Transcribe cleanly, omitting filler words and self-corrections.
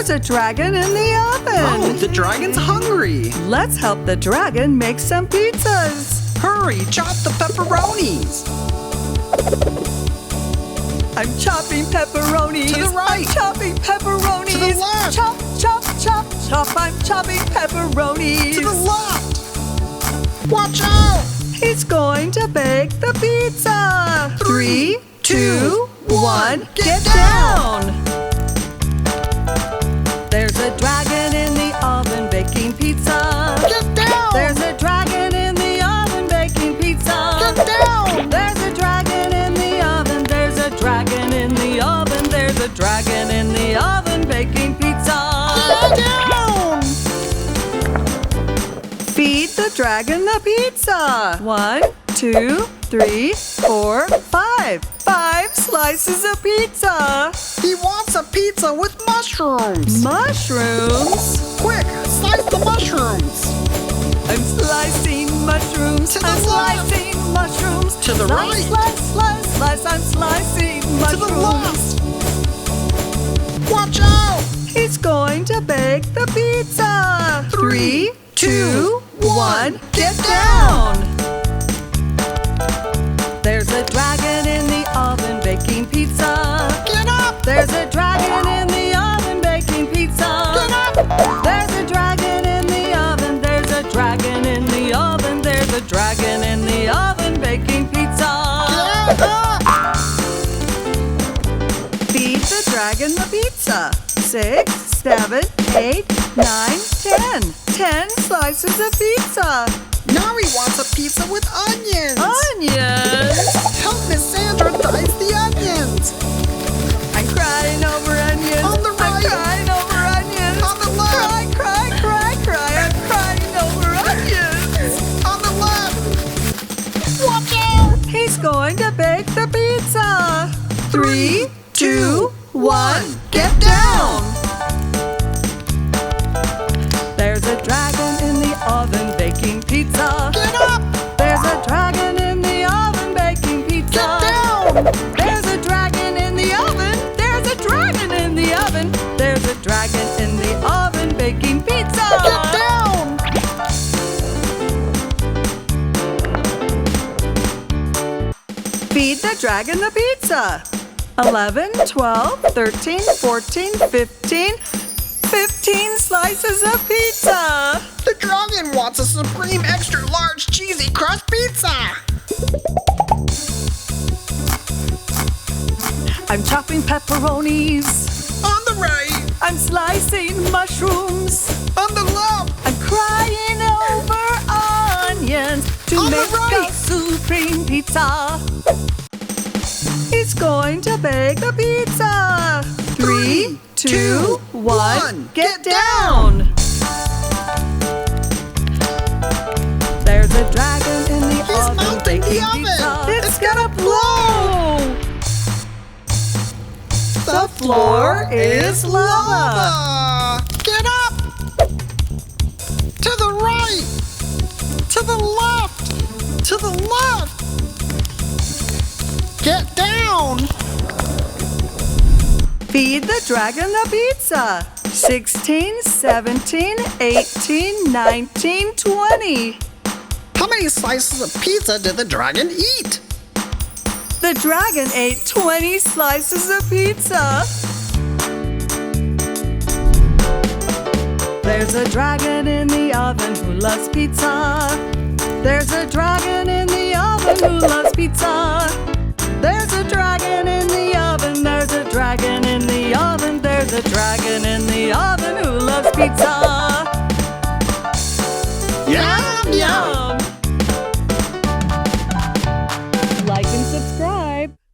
There's a dragon in the oven. Oh, the dragon's hungry. Let's help the dragon make some pizzas. Hurry, chop the pepperonis. I'm chopping pepperonis. To the right. I'm chopping pepperonis. To the left. Chop, chop, chop, chop. I'm chopping pepperonis. To the left. Watch out. He's going to bake the pizza. 3, 2, 1, get down. There's a dragon in the oven baking pizza. Get down. There's a dragon in the oven baking pizza. Get down. There's a dragon in the oven. There's a dragon in the oven. There's a dragon in the oven baking pizza. Get down. Feed the dragon the pizza. 1, 2, 3, 4, 5. 5 slices of pizza. He wants a pizza with mushrooms. Mushrooms? Quick, slice the mushrooms. I'm slicing mushrooms. To the I'm left. slicing mushrooms. To the Slice, right. Slice, slice, slice. I'm slicing To mushrooms. the left. Watch out. He's going to bake the pizza. 3, 2, 1, get down. There's a dragon in the oven baking pizza. Get up. There's a dragon in the oven baking pizza. Get up. There's a dragon in the oven. There's a dragon in the oven. There's a dragon in the oven baking pizza. Get up. Feed the dragon the pizza. 6, 7, 8, 9, 10. 10 slices of pizza. Now he wants a pizza with onions. Onions. Help Ms Sandra dice the onions. I'm crying over onions. On the I'm right. crying over onions. On the left. Cry, cry, cry, cry. I'm crying over onions. On the left. Watch out. He's going to bake the pizza. 3, 2, 1, get down. There's a dragon in the oven baking pizza. Get up. There's a dragon in the oven baking pizza. Get down. There's a dragon in the oven. There's a dragon in the oven. There's a dragon in the oven baking pizza. Get down. Feed the dragon the pizza. 11, 12, 13, 14, 15. 15 slices of pizza. The dragon wants a supreme extra large cheesy crust pizza. I'm chopping pepperonis. On the right. I'm slicing mushrooms. On the left. I'm crying over onions to On the make right. a supreme pizza. He's going to bake the pizza. 3, 2, 1, get down. There's a dragon in the He's oven melting the baking oven. pizza. It's gonna blow. The floor is lava. Get up. To the right. To the left. To the left. Get down. Feed the dragon the pizza. 16, 17, 18, 19, 20. How many slices of pizza did the dragon eat? The dragon ate 20 slices of pizza. There's a dragon in the oven who loves pizza. There's a dragon in the oven who loves pizza. There's a dragon in the oven. There's a dragon in the oven. There's a dragon in the oven who loves pizza.